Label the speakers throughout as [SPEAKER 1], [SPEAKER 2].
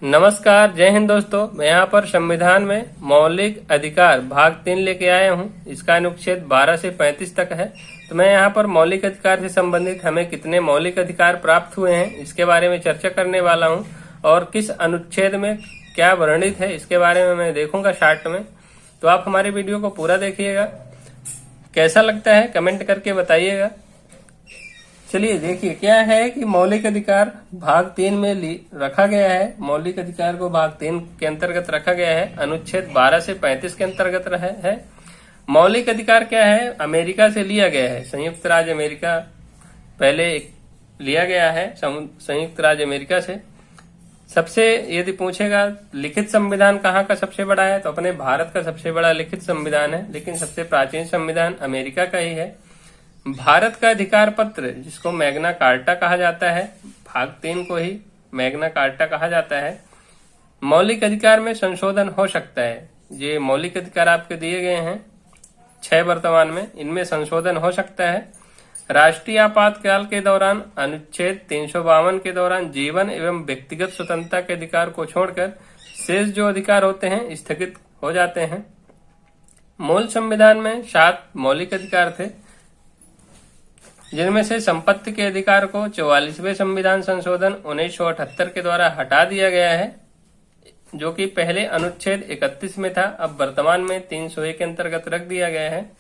[SPEAKER 1] नमस्कार, जय हिंद दोस्तों। मैं यहाँ पर संविधान में मौलिक अधिकार भाग 3 लेके आया हूँ। इसका अनुच्छेद 12 से 35 तक है। तो मैं यहाँ पर मौलिक अधिकार से संबंधित हमें कितने मौलिक अधिकार प्राप्त हुए हैं इसके बारे में चर्चा करने वाला हूँ, और किस अनुच्छेद में क्या वर्णित है इसके बारे में मैं देखूंगा शार्ट में। तो आप हमारी वीडियो को पूरा देखिएगा। कैसा लगता है कमेंट करके बताइएगा। चलिए देखिए क्या है कि मौलिक अधिकार भाग 3 में रखा गया है। मौलिक अधिकार को भाग 3 के अंतर्गत रखा गया है। अनुच्छेद 12 से 35 के अंतर्गत है। मौलिक अधिकार क्या है? अमेरिका से लिया गया है। संयुक्त राज्य अमेरिका पहले लिया गया है, संयुक्त राज्य अमेरिका से। सबसे यदि पूछेगा लिखित संविधान कहाँ का सबसे बड़ा है, तो अपने भारत का सबसे बड़ा लिखित संविधान है, लेकिन सबसे प्राचीन संविधान अमेरिका का ही है। भारत का अधिकार पत्र, जिसको मैग्ना कार्टा कहा जाता है, भाग 3 को ही मैग्ना कार्टा कहा जाता है। मौलिक अधिकार में संशोधन हो सकता है। ये मौलिक अधिकार आपके दिए गए हैं 6 वर्तमान में, इनमें संशोधन हो सकता है। राष्ट्रीय आपातकाल के दौरान अनुच्छेद 352 के दौरान जीवन एवं व्यक्तिगत स्वतंत्रता के अधिकार को छोड़कर शेष जो अधिकार होते हैं स्थगित हो जाते हैं। मूल संविधान में 7 मौलिक अधिकार थे, जिनमें से संपत्ति के अधिकार को 44वें संविधान संशोधन 1978 के द्वारा हटा दिया गया है, जो कि पहले अनुच्छेद 31 में था, अब वर्तमान में 301 के अंतर्गत रख दिया गया है।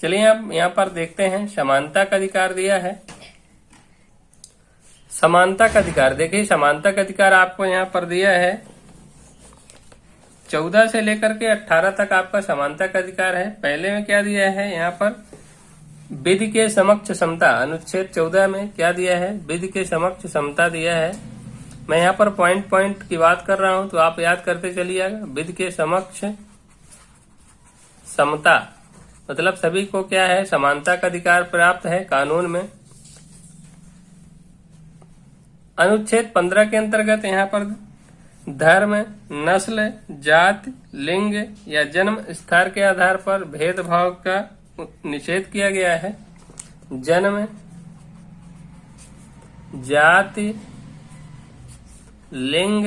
[SPEAKER 1] चलिए अब यहाँ पर देखते हैं। समानता का अधिकार दिया है। समानता का अधिकार देखिए, समानता का अधिकार आपको यहाँ पर दिया है 14 से लेकर के 18 तक आपका समानता का अधिकार है। पहले में क्या दिया है यहाँ पर? विधि के समक्ष समता। अनुच्छेद 14 में क्या दिया है? विधि के समक्ष समता दिया है। मैं यहाँ पर पॉइंट की बात कर रहा हूं, तो आप याद करते चलिएगा। विधि के समक्ष समता मतलब सभी को क्या है? समानता का अधिकार प्राप्त है कानून में। अनुच्छेद 15 के अंतर्गत यहाँ पर धर्म, नस्ल, जाति, लिंग या जन्म स्थान के आधार पर भेदभाव का निषेध किया गया है। जन्म, जाति, लिंग,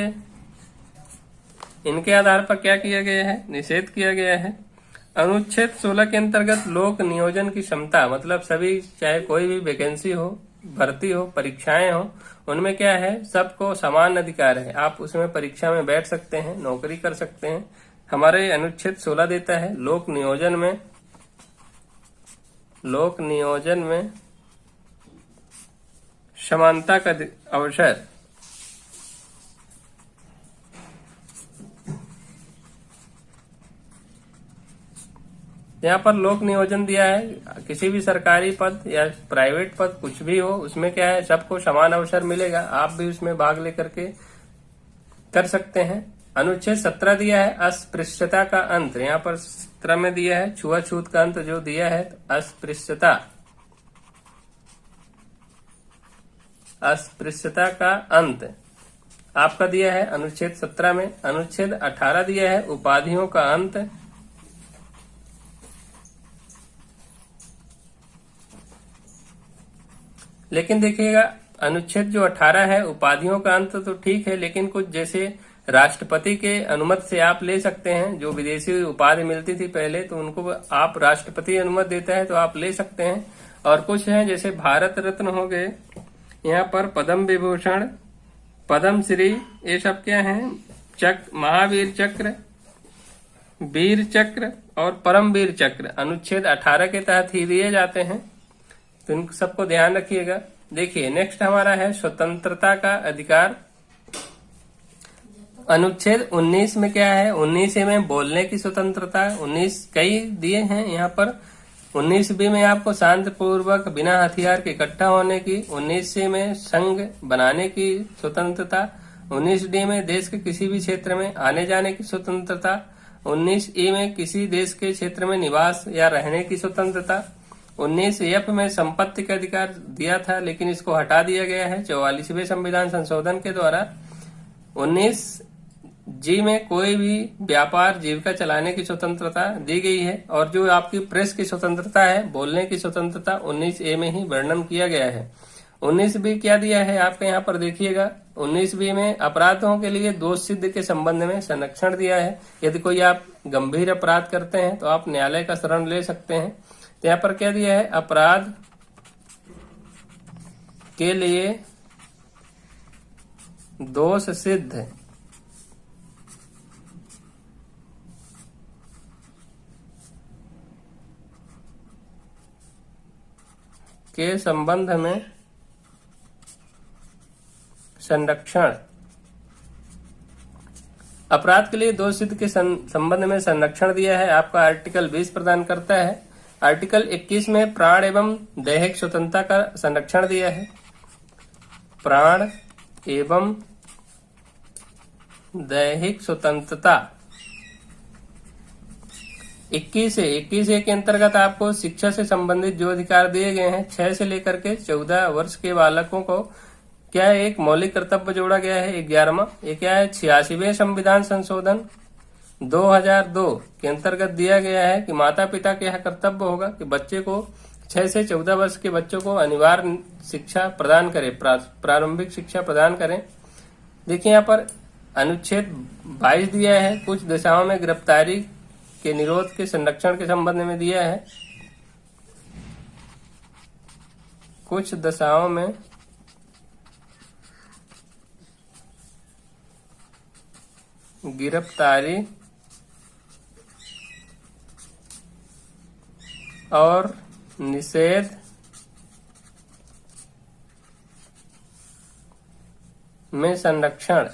[SPEAKER 1] इनके आधार पर क्या किया गया है? निषेध किया गया है। अनुच्छेद 16 के अंतर्गत लोक नियोजन की क्षमता मतलब सभी, चाहे कोई भी वैकेंसी हो, भर्ती हो, परीक्षाएं हो, उनमें क्या है? सबको समान अधिकार है। आप उसमें परीक्षा में बैठ सकते हैं, नौकरी कर सकते हैं। हमारे अनुच्छेद 16 देता है लोक नियोजन में समानता का अवसर। यहाँ पर लोक नियोजन दिया है। किसी भी सरकारी पद या प्राइवेट पद कुछ भी हो, उसमें क्या है? सबको समान अवसर मिलेगा। आप भी उसमें भाग लेकर के कर सकते हैं। अनुच्छेद 17 दिया है अस्पृश्यता का अंत। यहाँ पर 17 में दिया है छुआछूत का अंत जो दिया है अस्पृश्यता का अंत आपका दिया है अनुच्छेद 17 में। अनुच्छेद 18 दिया है उपाधियों का अंत। लेकिन देखिएगा अनुच्छेद जो 18 है उपाधियों का अंत तो ठीक है, लेकिन कुछ जैसे राष्ट्रपति के अनुमति से आप ले सकते हैं। जो विदेशी उपाधि मिलती थी पहले, तो उनको आप राष्ट्रपति अनुमति देता है तो आप ले सकते हैं। और कुछ हैं जैसे भारत रत्न हो गए, यहाँ पर पद्म विभूषण, पद्म श्री, ये सब क्या हैं? महावीर चक्र, वीर चक्र और परमवीर चक्र अनुच्छेद 18 के तहत ही दिए जाते हैं। तो इन सबको ध्यान रखिएगा। देखिए नेक्स्ट हमारा है स्वतंत्रता का अधिकार। अनुच्छेद 19 में क्या है? 19 में बोलने की स्वतंत्रता। 19 कई दिए हैं यहाँ पर। 19B में आपको शांतिपूर्वक बिना हथियार के इकट्ठा होने की। 19C में संघ बनाने की स्वतंत्रता। 19D में देश के किसी भी क्षेत्र में आने जाने की स्वतंत्रता। 19E में किसी देश के क्षेत्र में निवास या रहने की स्वतंत्रता। 19F में संपत्ति का अधिकार दिया था, लेकिन इसको हटा दिया गया है 44वें संविधान संशोधन के द्वारा। 19G में कोई भी व्यापार जीविका चलाने की स्वतंत्रता दी गई है। और जो आपकी प्रेस की स्वतंत्रता है, बोलने की स्वतंत्रता 19A में ही वर्णन किया गया है। 19B क्या दिया है आपके यहाँ पर देखिएगा, 19 में अपराधों के लिए दोष सिद्ध के संबंध में संरक्षण दिया है। यदि कोई आप गंभीर अपराध करते हैं तो आप न्यायालय का शरण ले सकते हैं। तो यहाँ पर क्या दिया है, अपराध के लिए दोष सिद्ध के संबंध में संरक्षण। अपराध के लिए दोष सिद्ध के संबंध में संरक्षण दिया है, आपका आर्टिकल 20 प्रदान करता है। आर्टिकल 21 में प्राण एवं दैहिक स्वतंत्रता का संरक्षण दिया है। प्राण एवं दैहिक स्वतंत्रता 21 के अंतर्गत आपको शिक्षा से संबंधित जो अधिकार दिए गए हैं 6 से लेकर के 14 वर्ष के बालकों को क्या है, एक मौलिक कर्तव्य जोड़ा गया है 11वां। ये क्या है, 86वें संविधान संशोधन 2002 के अंतर्गत दिया गया है कि माता पिता का यह कर्तव्य होगा कि बच्चे को 6 से 14 वर्ष के बच्चों को अनिवार्य शिक्षा प्रदान करें, प्रारंभिक शिक्षा प्रदान करें। देखिए यहाँ पर अनुच्छेद 22 दिया है, कुछ दिशाओं में गिरफ्तारी के निरोध के संरक्षण के संबंध में दिया है। कुछ दशाओं में गिरफ्तारी और निषेध में संरक्षण।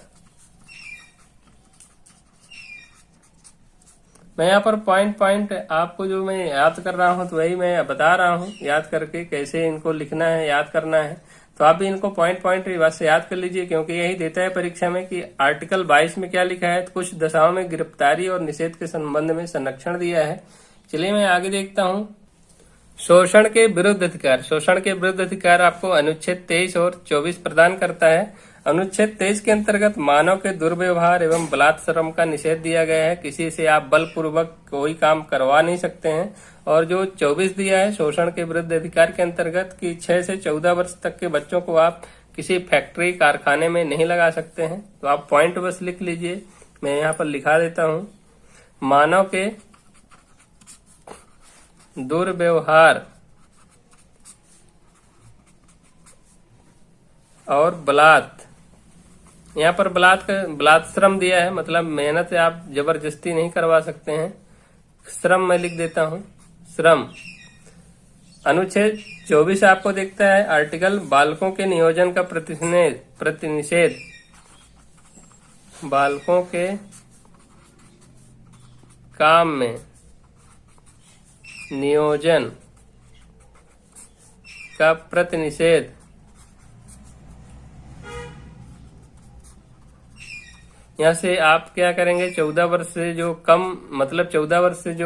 [SPEAKER 1] मैं यहाँ पर पॉइंट आपको जो मैं याद कर रहा हूँ तो वही मैं बता रहा हूँ, याद करके कैसे इनको लिखना है, याद करना है। तो आप भी इनको पॉइंट बात से याद कर लीजिए, क्योंकि यही देता है परीक्षा में कि आर्टिकल 22 में क्या लिखा है, तो कुछ दशाओं में गिरफ्तारी और निषेध के संबंध में संरक्षण दिया है। चलिए मैं आगे देखता हूँ। शोषण के विरुद्ध अधिकार। शोषण के विरुद्ध अधिकार आपको अनुच्छेद 23 और 24 प्रदान करता है। अनुच्छेद 23 के अंतर्गत मानव के दुर्व्यवहार एवं बलात्कार का निषेध दिया गया है, किसी से आप बलपूर्वक कोई काम करवा नहीं सकते हैं। और जो 24 दिया है शोषण के विरुद्ध अधिकार के अंतर्गत कि 6 से 14 वर्ष तक के बच्चों को आप किसी फैक्ट्री कारखाने में नहीं लगा सकते हैं। तो आप पॉइंट बस लिख लीजिए, मैं यहाँ पर लिखा देता हूँ। मानव के दुर्व्यवहार और यहाँ पर बलात्श्रम दिया है, मतलब मेहनत से आप जबरदस्ती नहीं करवा सकते हैं। श्रम मैं लिख देता हूँ, श्रम। अनुच्छेद 24 आपको देखता है आर्टिकल बालकों के नियोजन का प्रतिनिषेध। बालकों के काम में नियोजन का प्रतिनिषेध। यहाँ से आप क्या करेंगे, 14 वर्ष से जो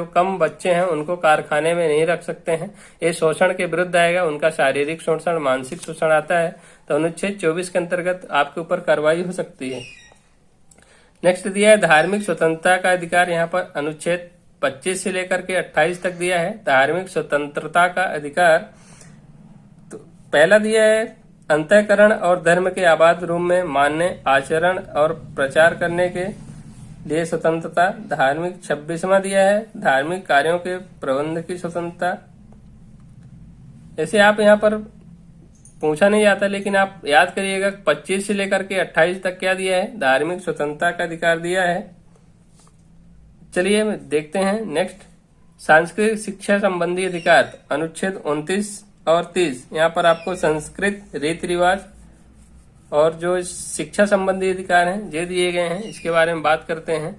[SPEAKER 1] कम बच्चे हैं उनको कारखाने में नहीं रख सकते हैं। ये शोषण के विरुद्ध आएगा, उनका शारीरिक शोषण, मानसिक शोषण आता है। तो अनुच्छेद 24 के अंतर्गत आपके ऊपर कार्रवाई हो सकती है। नेक्स्ट दिया है धार्मिक स्वतंत्रता का अधिकार। यहाँ पर अनुच्छेद 25 से लेकर के 28 तक दिया है धार्मिक स्वतंत्रता का अधिकार। तो पहला दिया है अंतःकरण और धर्म के आबाद रूप में मानने, आचरण और प्रचार करने के लिए स्वतंत्रता। धार्मिक 26वां दिया है धार्मिक कार्यों के प्रबंध की स्वतंत्रता। ऐसे आप यहाँ पर पूछा नहीं जाता, लेकिन आप याद करिएगा 25 से लेकर के 28 तक क्या दिया है, धार्मिक स्वतंत्रता का अधिकार दिया है। चलिए देखते हैं नेक्स्ट, सांस्कृतिक शिक्षा संबंधी अधिकार। अनुच्छेद 29 और 30 यहाँ पर आपको संस्कृत, रीति रिवाज और जो शिक्षा संबंधी अधिकार हैं ये दिए गए हैं, इसके बारे में बात करते हैं।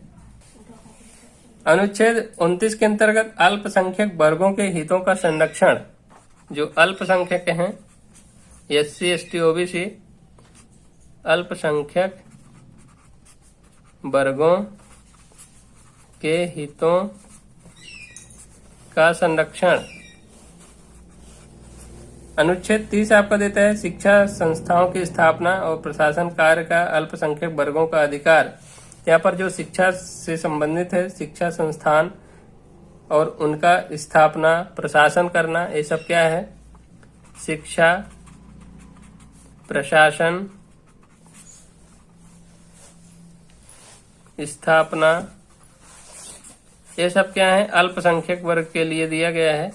[SPEAKER 1] अनुच्छेद 29 के अंतर्गत अल्पसंख्यक वर्गों के हितों का संरक्षण। जो अल्पसंख्यक हैं SC ST OBC, अल्पसंख्यक वर्गों के हितों का संरक्षण। अनुच्छेद 30 आपका देता है शिक्षा संस्थाओं की स्थापना और प्रशासन कार्य का अल्पसंख्यक वर्गों का अधिकार। यहाँ पर जो शिक्षा से संबंधित है, शिक्षा संस्थान और उनका स्थापना, प्रशासन करना, ये सब क्या है, शिक्षा, प्रशासन स्थापना, ये सब क्या है, अल्पसंख्यक वर्ग के लिए दिया गया है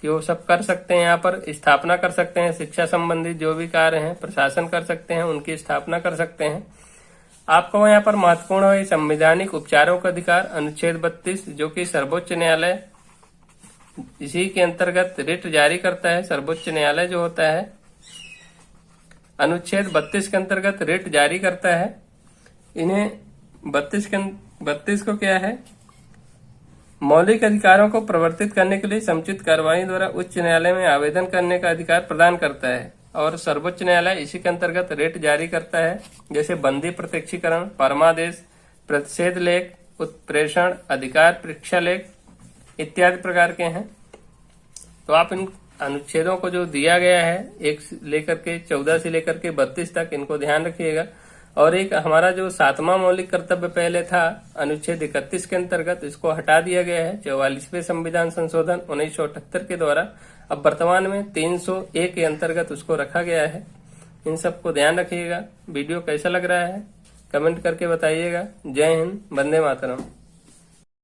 [SPEAKER 1] कि वो सब कर सकते हैं, यहाँ पर स्थापना कर सकते हैं, शिक्षा संबंधी जो भी कार्य हैं, प्रशासन कर सकते हैं, उनकी स्थापना कर सकते हैं। आपको यहाँ पर महत्वपूर्ण है संवैधानिक उपचारों का अधिकार, अनुच्छेद 32, जो कि सर्वोच्च न्यायालय इसी के अंतर्गत रिट जारी करता है। सर्वोच्च न्यायालय जो होता है अनुच्छेद 32 के अंतर्गत रिट जारी करता है। इन्हें 32 को क्या है, मौलिक अधिकारों को प्रवर्तित करने के लिए समुचित कार्रवाई द्वारा उच्च न्यायालय में आवेदन करने का अधिकार प्रदान करता है। और सर्वोच्च न्यायालय इसी के अंतर्गत रिट जारी करता है, जैसे बंदी प्रत्यक्षीकरण, परमादेश, प्रतिषेध लेख, उत्प्रेषण, अधिकार परीक्षा लेख इत्यादि प्रकार के हैं। तो आप इन अनुच्छेदों को जो दिया गया है 1 से लेकर के 14 से लेकर के 32 तक, इनको ध्यान रखिएगा। और एक हमारा जो 7वां मौलिक कर्तव्य पहले था अनुच्छेद 31 के अंतर्गत, इसको हटा दिया गया है 44वें संविधान संशोधन 1978 के द्वारा। अब वर्तमान में 301 के अंतर्गत उसको रखा गया है। इन सबको ध्यान रखिएगा। वीडियो कैसा लग रहा है कमेंट करके बताइएगा। जय हिंद, वंदे मातरम।